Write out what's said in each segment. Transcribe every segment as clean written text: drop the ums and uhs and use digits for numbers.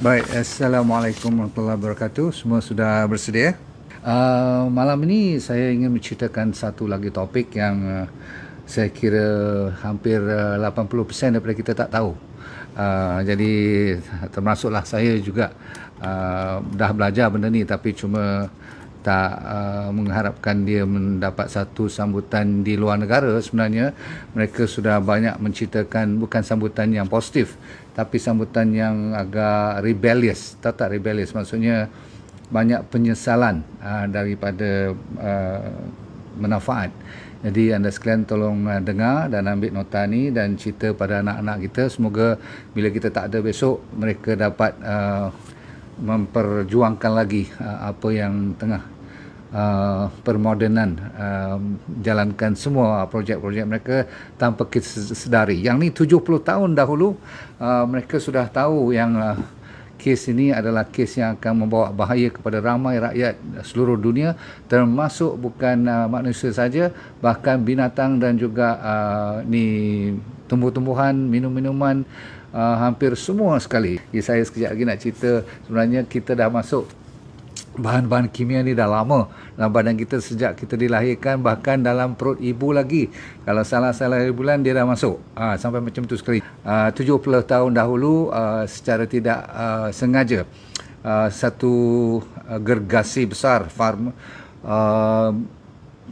Baik, Assalamualaikum warahmatullahi wabarakatuh. Semua sudah bersedia? Malam ini saya ingin menceritakan satu lagi topik yang saya kira hampir 80% daripada kita tak tahu. Jadi termasuklah saya juga dah belajar benda ni, tapi cuma tak mengharapkan dia mendapat satu sambutan di luar negara. Sebenarnya mereka sudah banyak menceritakan bukan sambutan yang positif, tapi sambutan yang agak rebellious. Tak rebellious, maksudnya banyak penyesalan daripada manfaat. Jadi anda sekalian tolong dengar dan ambil nota ni dan cerita pada anak-anak kita. Semoga bila kita tak ada besok, mereka dapat memperjuangkan lagi apa yang tengah permodenan jalankan semua projek-projek mereka tanpa kita sedari. Yang ni 70 tahun dahulu mereka sudah tahu yang kes ini adalah kes yang akan membawa bahaya kepada ramai rakyat seluruh dunia, termasuk bukan manusia saja, bahkan binatang dan juga ni tumbuh-tumbuhan, minum-minuman, hampir semua sekali. Saya sekejap lagi nak cerita, sebenarnya kita dah masuk bahan-bahan kimia ni dah lama dalam badan kita sejak kita dilahirkan, bahkan dalam perut ibu lagi. Kalau salah-salah bulan dia dah masuk. Sampai macam tu sekali. 70 tahun dahulu secara tidak sengaja satu gergasi besar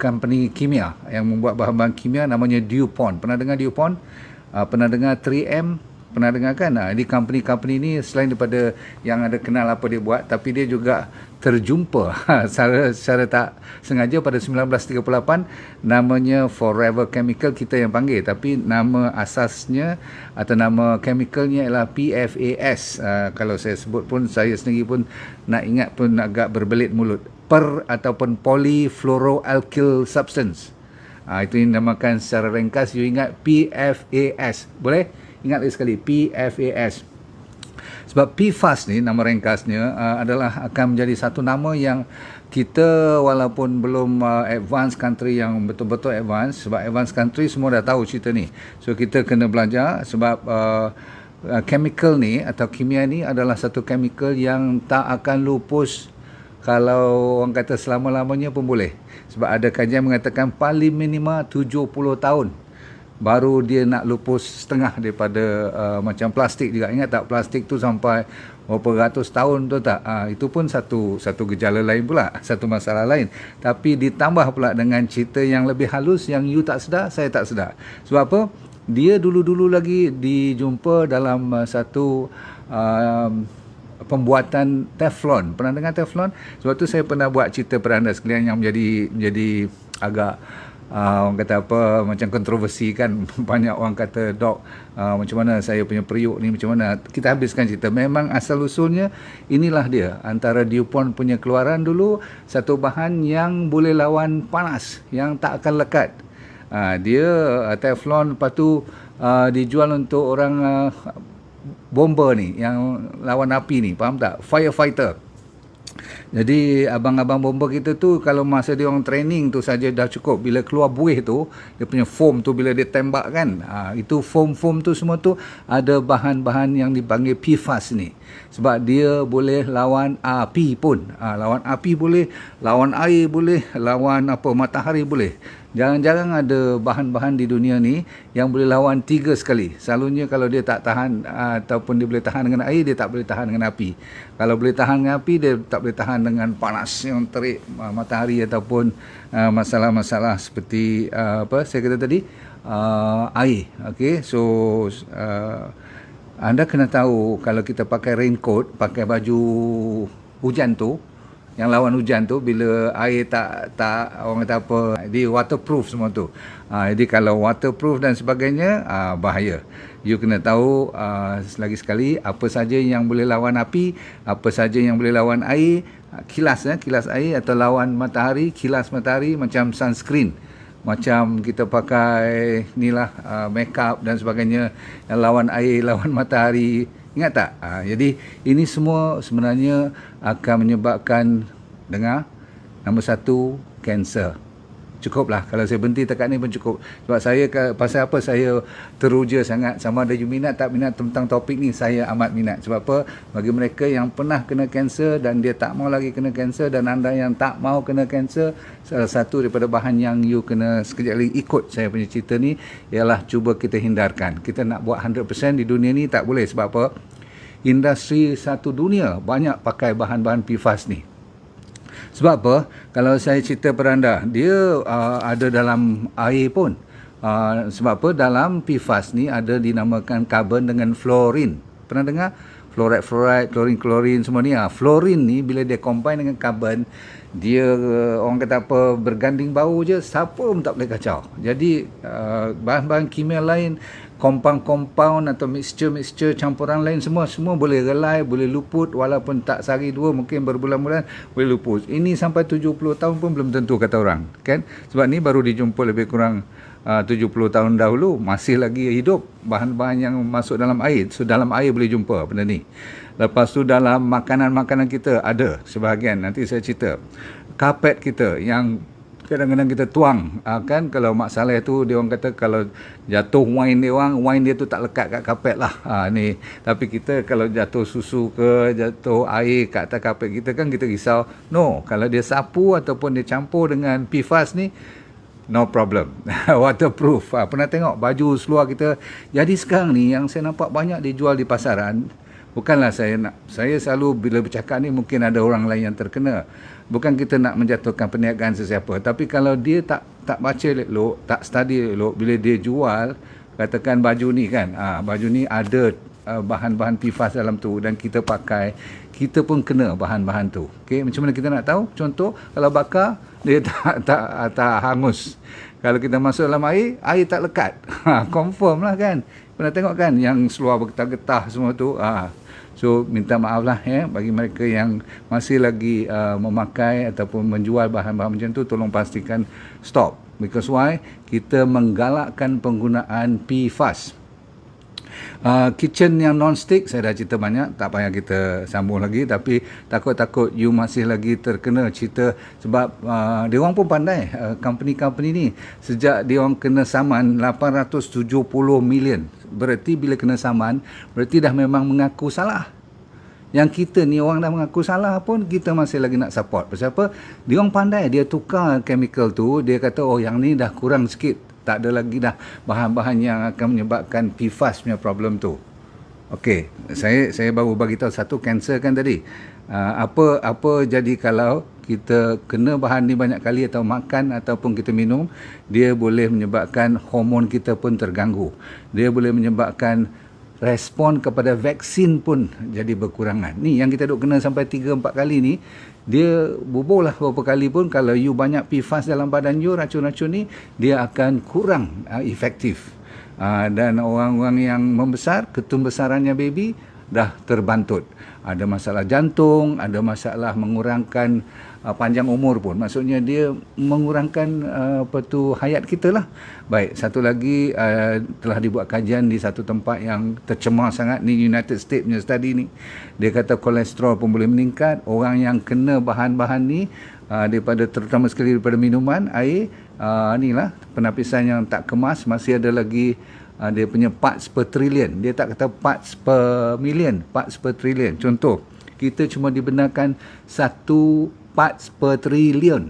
company kimia yang membuat bahan-bahan kimia namanya DuPont. Pernah dengar DuPont? Pernah dengar 3M? Pernah dengar kan? Ini company ni selain daripada yang ada kenal apa dia buat, tapi dia juga terjumpa secara tak sengaja pada 1938, namanya Forever Chemical kita yang panggil, tapi nama asasnya atau nama chemicalnya ialah PFAS. Kalau saya sebut pun, saya sendiri pun nak ingat pun agak berbelit mulut. Ataupun polyfluoroalkyl substance. Itu yang dinamakan secara ringkas, you ingat PFAS. Boleh? Ingat lagi sekali, PFAS. Sebab PFAS ni, nama ringkasnya, adalah akan menjadi satu nama yang kita walaupun belum advanced country yang betul-betul advanced, sebab advanced country semua dah tahu cerita ni. So kita kena belajar sebab chemical ni atau kimia ni adalah satu chemical yang tak akan lupus kalau orang kata selama-lamanya pun boleh. Sebab ada kajian mengatakan paling minima 70 tahun baru dia nak lupus setengah daripada macam plastik juga. Ingat tak, plastik tu sampai berapa ratus tahun tu tak? Itu pun satu gejala lain pula, satu masalah lain. Tapi ditambah pula dengan cerita yang lebih halus yang you tak sedar, saya tak sedar. Sebab apa? Dia dulu-dulu lagi dijumpa dalam satu pembuatan Teflon. Pernah dengar Teflon? Sebab tu saya pernah buat cerita pada anda sekalian yang menjadi agak orang kata apa, macam kontroversi kan. Banyak orang kata, dok, macam mana saya punya periuk ni, macam mana. Kita habiskan cerita. Memang asal usulnya inilah dia, antara DuPont punya keluaran dulu, satu bahan yang boleh lawan panas, yang tak akan lekat. Dia Teflon, lepas tu dijual untuk orang bomber ni, yang lawan api ni, faham tak? Firefighter. Jadi abang-abang bomber kita tu, kalau masa dia orang training tu saja dah cukup. Bila keluar buih tu, dia punya foam tu bila dia tembak kan, itu foam tu semua tu ada bahan-bahan yang dipanggil PFAS ni. Sebab dia boleh lawan api pun. Lawan api boleh, lawan air boleh, lawan matahari boleh. Jarang-jarang ada bahan-bahan di dunia ni yang boleh lawan 3 sekali. Selalunya kalau dia tak tahan ataupun dia boleh tahan dengan air, dia tak boleh tahan dengan api. Kalau boleh tahan dengan api, dia tak boleh tahan dengan panas yang terik matahari ataupun masalah-masalah seperti apa saya kata tadi, air. Okey, so anda kena tahu kalau kita pakai raincoat, pakai baju hujan tu, yang lawan hujan tu, bila air tak orang kata apa, dia waterproof semua tu. Jadi kalau waterproof dan sebagainya, bahaya. You kena tahu lagi sekali apa saja yang boleh lawan api, apa saja yang boleh lawan air, kilas air, atau lawan matahari, kilas matahari, macam sunscreen, macam kita pakai inilah makeup dan sebagainya yang lawan air, lawan matahari. Ingat tak? Jadi ini semua sebenarnya akan menyebabkan, dengar, nombor 1, kanser. cukup lah. Kalau saya berhenti dekat ni pun cukup. Sebab saya, pasal apa saya teruja sangat, sama ada you minat tak minat tentang topik ni, saya amat minat. Sebab apa? Bagi mereka yang pernah kena kanser dan dia tak mau lagi kena kanser, dan anda yang tak mau kena kanser, salah satu daripada bahan yang you kena sekejap lagi ikut saya punya cerita ni ialah cuba kita hindarkan. Kita nak buat 100% di dunia ni tak boleh. Sebab apa? Industri satu dunia banyak pakai bahan-bahan PFAS ni. Sebab apa? Kalau saya cerita pada anda, dia ada dalam air pun. Sebab apa? Dalam PFAS ni ada dinamakan karbon dengan fluorine. Pernah dengar? Fluoride, klorin semua ni. Fluorine ni bila dia combine dengan karbon, dia orang kata apa, berganding bau je, siapa pun tak boleh kacau. Jadi bahan-bahan kimia lain, compound atau mixture campuran lain, semua boleh relai, boleh luput, walaupun tak sehari dua, mungkin berbulan-bulan boleh luput. Ini sampai 70 tahun pun belum tentu, kata orang, kan? Sebab ni baru dijumpa lebih kurang 70 tahun dahulu, masih lagi hidup bahan-bahan yang masuk dalam air. So dalam air boleh jumpa benda ni. Lepas tu dalam makanan-makanan kita ada sebahagian, nanti saya cerita. Karpet kita yang kadang-kadang kita tuang, kan, kalau masalah tu dia orang kata kalau jatuh wine dia tu tak lekat kat karpet lah, ni. Tapi kita kalau jatuh susu ke jatuh air kat atas karpet kita, kan kita risau. No, kalau dia sapu ataupun dia campur dengan PFAS ni, no problem. Waterproof. Pernah tengok baju seluar kita. Jadi sekarang ni yang saya nampak banyak dijual di pasaran, bukanlah saya selalu bila bercakap ni mungkin ada orang lain yang terkena. Bukan kita nak menjatuhkan perniagaan sesiapa, tapi kalau dia tak baca elok, tak study elok, bila dia jual, katakan baju ni kan, baju ni ada bahan-bahan PFAS dalam tu dan kita pakai, kita pun kena bahan-bahan tu. Okey, macam mana kita nak tahu? Contoh, kalau bakar dia tak hangus. Kalau kita masuk dalam air tak lekat. Confirm lah kan. Pernah tengok kan yang seluar bergetah-getah semua tu. So minta maaf lah bagi mereka yang masih lagi memakai ataupun menjual bahan-bahan macam tu, tolong pastikan stop. Because why? Kita menggalakkan penggunaan PFAS. Kitchen yang non-stick saya dah cerita banyak, tak payah kita sambung lagi. Tapi takut-takut you masih lagi terkena cerita. Sebab dia orang pun pandai, company-company ni, sejak dia orang kena saman 870 million. Berarti bila kena saman, berarti dah memang mengaku salah. Yang kita ni orang dah mengaku salah pun kita masih lagi nak support. Pasal apa? Dia orang pandai, dia tukar chemical tu, dia kata oh yang ni dah kurang sikit, tak ada lagi dah bahan-bahan yang akan menyebabkan PFAS punya problem tu. Okey, saya baru bagi tahu satu, kanser kan tadi. Apa jadi kalau kita kena bahan ni banyak kali atau makan ataupun kita minum, dia boleh menyebabkan hormon kita pun terganggu. Dia boleh menyebabkan respon kepada vaksin pun jadi berkurangan. Ni yang kita duk kena sampai 3-4 kali ni, dia bubur lah beberapa kali pun, kalau you banyak PFAS dalam badan you, racun-racun ni, dia akan kurang efektif. Dan orang-orang yang membesar, ketumbesarannya baby dah terbantut. Ada masalah jantung, ada masalah mengurangkan panjang umur pun. Maksudnya dia mengurangkan hayat kita lah. Baik, satu lagi, telah dibuat kajian di satu tempat yang tercemar sangat ni, United States punya study ni. Dia kata kolesterol pun boleh meningkat. Orang yang kena bahan-bahan ni, terutama sekali daripada minuman, air, inilah penapisan yang tak kemas, masih ada lagi dia punya parts per trillion. Dia tak kata parts per million, parts per trillion. Contoh, kita cuma dibenarkan 1 parts per trillion.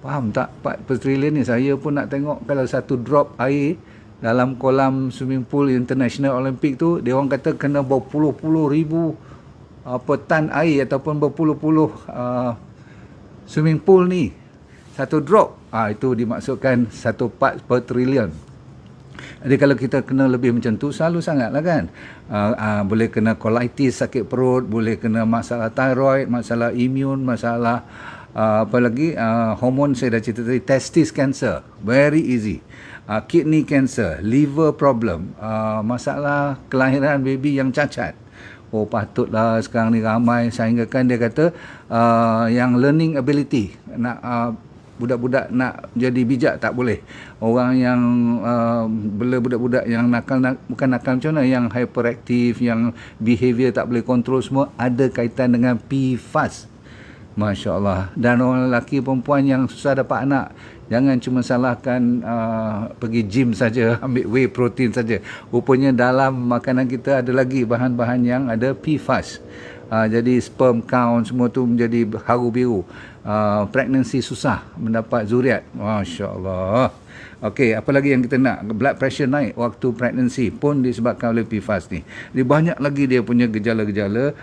Faham tak? Parts per trillion ni saya pun nak tengok kalau satu drop air dalam kolam swimming pool International Olympic tu, dia orang kata kena berpuluh-puluh ribu tan air ataupun berpuluh-puluh swimming pool ni. Satu drop, itu dimaksudkan 1 parts per trillion. Jadi kalau kita kena lebih macam tu, selalu sangat lah kan. Boleh kena colitis, sakit perut, boleh kena masalah thyroid, masalah imun, masalah apa lagi, hormon saya dah cerita tadi, testis cancer, very easy. Kidney cancer, liver problem, masalah kelahiran baby yang cacat. Oh patutlah sekarang ni ramai, sehingga kan dia kata yang learning ability, nak budak-budak nak jadi bijak tak boleh. Orang yang budak-budak yang nakal, bukan nakal macam mana, yang hyperaktif, yang behavior tak boleh kontrol, semua ada kaitan dengan PFAS. Masya Allah. Dan orang lelaki perempuan yang susah dapat anak, Jangan cuma salahkan pergi gym saja, ambil whey protein saja. Rupanya dalam makanan kita ada lagi bahan-bahan yang ada PFAS. Jadi sperm count semua tu menjadi haru biru. Pregnancy susah mendapat zuriat. Masya Allah. Okey, apa lagi yang kita nak? Blood pressure naik waktu pregnancy pun disebabkan oleh PFAS ni. Jadi banyak lagi dia punya gejala-gejala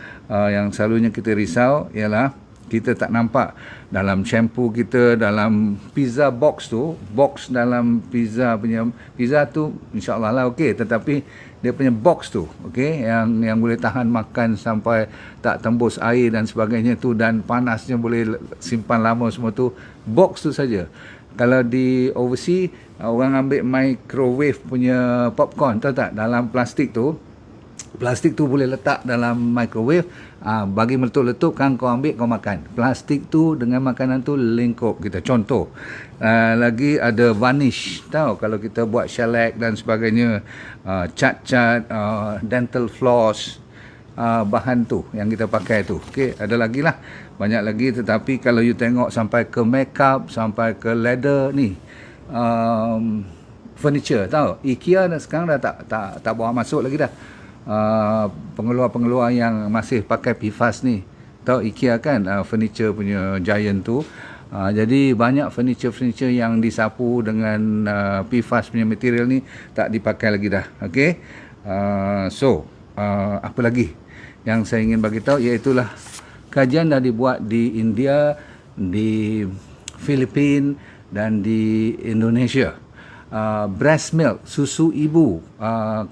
yang selalunya kita risau ialah kita tak nampak dalam shampoo kita, dalam pizza box tu, box dalam pizza tu insya-Allah lah okey, tetapi dia punya box tu okey yang boleh tahan makan sampai tak tembus air dan sebagainya tu, dan panasnya boleh simpan lama semua tu, box tu saja. Kalau di overseas orang ambil microwave punya popcorn, tahu tak, dalam plastik tu boleh letak dalam microwave, bagi meletup-letup kan kau ambil kau makan. Plastik tu dengan makanan tu lingkup kita. Contoh, lagi ada varnish, tahu kalau kita buat shellac dan sebagainya, cat-cat, dental floss, bahan tu yang kita pakai tu. Okey, ada lagi lah, banyak lagi, tetapi kalau you tengok sampai ke makeup, sampai ke leather ni, furniture, tahu IKEA dah sekarang dah tak bawa masuk lagi dah. Pengeluar-pengeluar yang masih pakai PFAS ni, tahu IKEA kan, furniture punya giant tu. Jadi banyak furniture yang disapu dengan PFAS punya material ni tak dipakai lagi dah. Okey, apa lagi yang saya ingin bagi tahu, iaitulah kajian dah dibuat di India, di Filipina dan di Indonesia. Breast milk, susu ibu,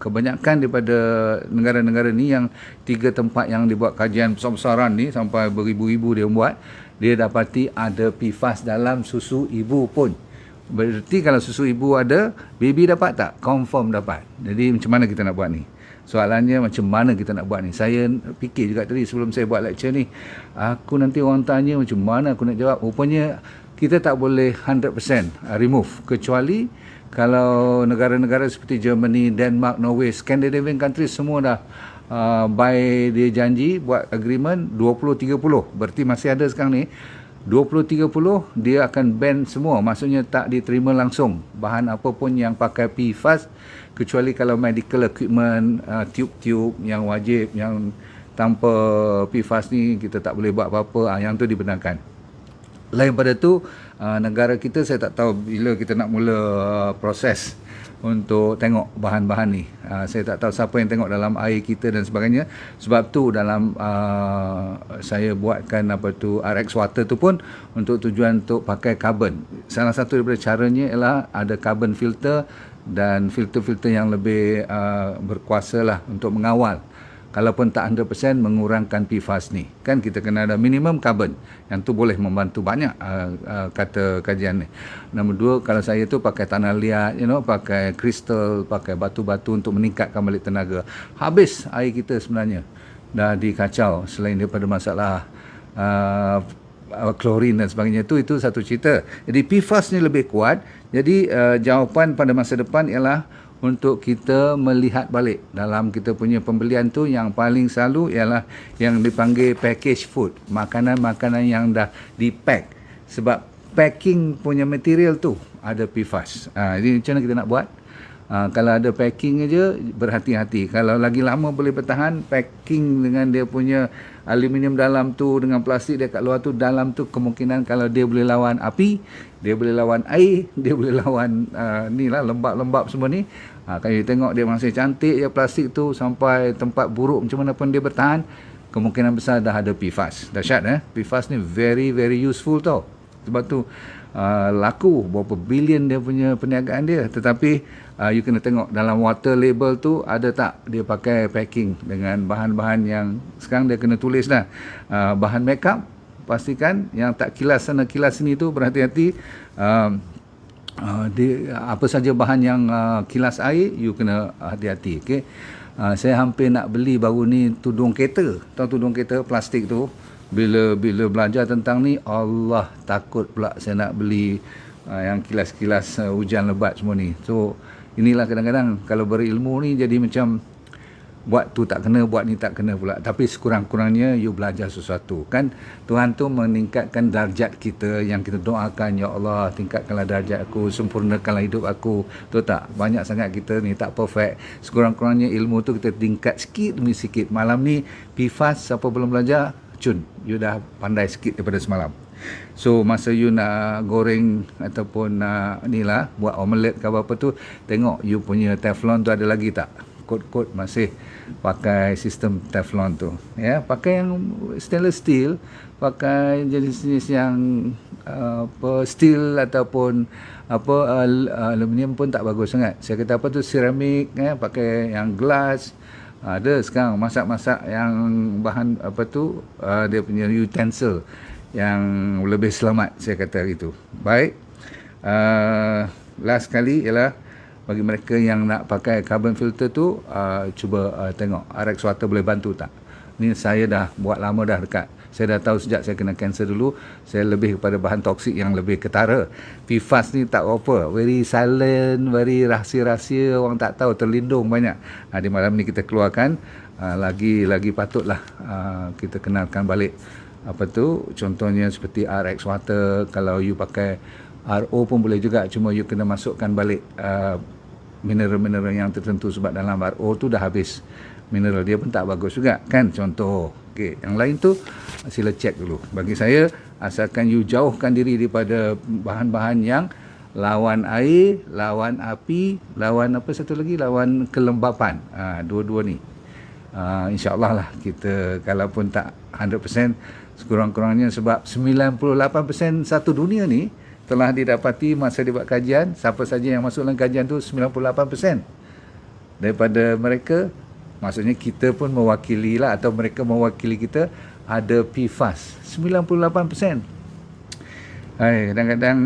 kebanyakan daripada negara-negara ni, yang 3 tempat yang dibuat kajian besar-besaran ni, sampai beribu-ribu dia buat, dia dapati ada PFAS dalam susu ibu pun. Berarti kalau susu ibu ada, baby dapat tak? Confirm dapat. Jadi macam mana kita nak buat ni? Soalannya macam mana kita nak buat ni? Saya fikir juga tadi sebelum saya buat lecture ni, aku nanti orang tanya macam mana aku nak jawab. Rupanya kita tak boleh 100% remove, kecuali kalau negara-negara seperti Germany, Denmark, Norway, Scandinavian countries semua dah by dia janji buat agreement 20-30. Berarti masih ada sekarang ni 20-30 dia akan ban semua. Maksudnya tak diterima langsung bahan apa pun yang pakai PFAS, kecuali kalau medical equipment, tube-tube yang wajib, yang tanpa PFAS ni kita tak boleh buat apa-apa, yang tu dibenarkan. Lain pada tu, negara kita saya tak tahu bila kita nak mula proses untuk tengok bahan-bahan ni. Saya tak tahu siapa yang tengok dalam air kita dan sebagainya. Sebab tu dalam saya buatkan RX water tu pun untuk tujuan untuk pakai carbon. Salah satu daripada caranya ialah ada carbon filter dan filter-filter yang lebih berkuasa lah untuk mengawal. Kalaupun tak 100% mengurangkan PFAS ni, kan kita kena ada minimum carbon, yang tu boleh membantu banyak, kata kajian ni. Nombor 2, kalau saya tu pakai tanah liat, pakai kristal, pakai batu-batu untuk meningkatkan balik tenaga. Habis air kita sebenarnya dah dikacau, selain daripada masalah klorin dan sebagainya, itu satu cerita. Jadi PFAS ni lebih kuat. Jadi jawapan pada masa depan ialah untuk kita melihat balik dalam kita punya pembelian tu, yang paling selalu ialah yang dipanggil package food, makanan-makanan yang dah dipack, sebab packing punya material tu ada PFAS. Jadi macam mana kita nak buat? Kalau ada packing aja, berhati-hati. Kalau lagi lama boleh bertahan, packing dengan dia punya aluminium dalam tu dengan plastik dia kat luar tu, dalam tu kemungkinan kalau dia boleh lawan api, dia boleh lawan air, dia boleh lawan ni lah, lembab-lembab semua ni. Kalau you tengok dia masih cantik je plastik tu, sampai tempat buruk macam mana pun dia bertahan, kemungkinan besar dah ada PFAS. Dahsyat PFAS ni very very useful tau. Sebab tu laku berapa bilion dia punya perniagaan dia. Tetapi you kena tengok dalam water label tu ada tak dia pakai packing dengan bahan-bahan yang sekarang dia kena tulis dah. Bahan makeup, pastikan yang tak kilas sana kilas sini tu berhati-hati. Apa saja bahan yang kilas air, you kena hati-hati. Okay? Saya hampir nak beli baru ni tudung kereta. Tahu tudung kereta plastik tu? Bila belajar tentang ni, Allah, takut pula saya nak beli yang kilas-kilas hujan lebat semua ni. So inilah kadang-kadang kalau berilmu ni jadi macam buat tu tak kena, buat ni tak kena pula. Tapi sekurang-kurangnya you belajar sesuatu. Kan Tuhan tu meningkatkan darjat kita, yang kita doakan, ya Allah tingkatkanlah darjat aku, sempurnakanlah hidup aku. Betul tak? Banyak sangat kita ni tak perfect. Sekurang-kurangnya ilmu tu kita tingkat sikit demi sikit. Malam ni PFAS siapa belum belajar, cun, you dah pandai sikit daripada semalam. So masa you nak goreng ataupun nak ni lah, buat omelette ke apa tu, tengok you punya teflon tu ada lagi tak, kod-kod masih pakai sistem teflon tu, ya. Pakai yang stainless steel, pakai jenis-jenis yang steel ataupun aluminium pun tak bagus sangat. Saya kata apa tu, ceramik, ya, pakai yang glass. Ada sekarang masak-masak yang bahan dia punya utensil yang lebih selamat, saya kata gitu. Baik, last kali ialah bagi mereka yang nak pakai carbon filter tu, cuba tengok RX Water boleh bantu tak. Ni saya dah buat lama dah dekat. Saya dah tahu sejak saya kena kanser dulu, saya lebih kepada bahan toksik yang lebih ketara. PFAS ni tak apa, very silent, very rahsia-rahsia, orang tak tahu, terlindung banyak. Di malam ni kita keluarkan, lagi patutlah kita kenalkan balik. Contohnya seperti RX Water, kalau you pakai RO pun boleh juga, cuma you kena masukkan balik mineral-mineral yang tertentu, sebab dalam RO tu dah habis mineral dia pun tak bagus juga kan, contoh. Okey, yang lain tu sila cek dulu. Bagi saya, asalkan you jauhkan diri daripada bahan-bahan yang lawan air, lawan api, lawan apa satu lagi, lawan kelembapan. Dua-dua ni insya-Allah lah kita, kalaupun tak 100%, sekurang-kurangnya, sebab 98% satu dunia ni telah didapati masa dibuat kajian. Siapa saja yang masuk dalam kajian tu 98% daripada mereka, maksudnya kita pun mewakili lah, atau mereka mewakili kita, ada PFAS 98%. Kadang-kadang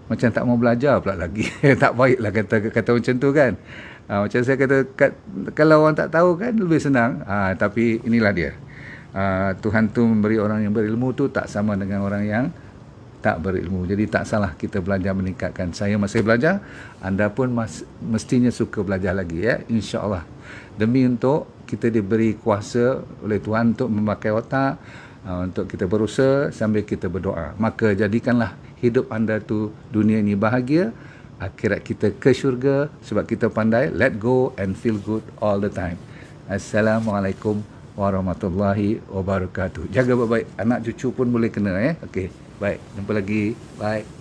macam tak mau belajar pula lagi. Tak baiklah kata macam tu kan. Macam saya kata, kalau orang tak tahu kan lebih senang. Tapi inilah dia, Tuhan tu memberi orang yang berilmu tu tak sama dengan orang yang tak berilmu. Jadi tak salah kita belajar, meningkatkan. Saya masih belajar, anda pun mestinya suka belajar lagi, ya, insya-Allah. Demi untuk kita diberi kuasa oleh Tuhan untuk memakai otak, untuk kita berusaha sambil kita berdoa. Maka jadikanlah hidup anda tu, dunia ini bahagia, akhirat kita ke syurga, sebab kita pandai let go and feel good all the time. Assalamualaikum warahmatullahi wabarakatuh. Jaga baik-baik, anak cucu pun boleh kena, ya. Okey, baik, jumpa lagi. Bye.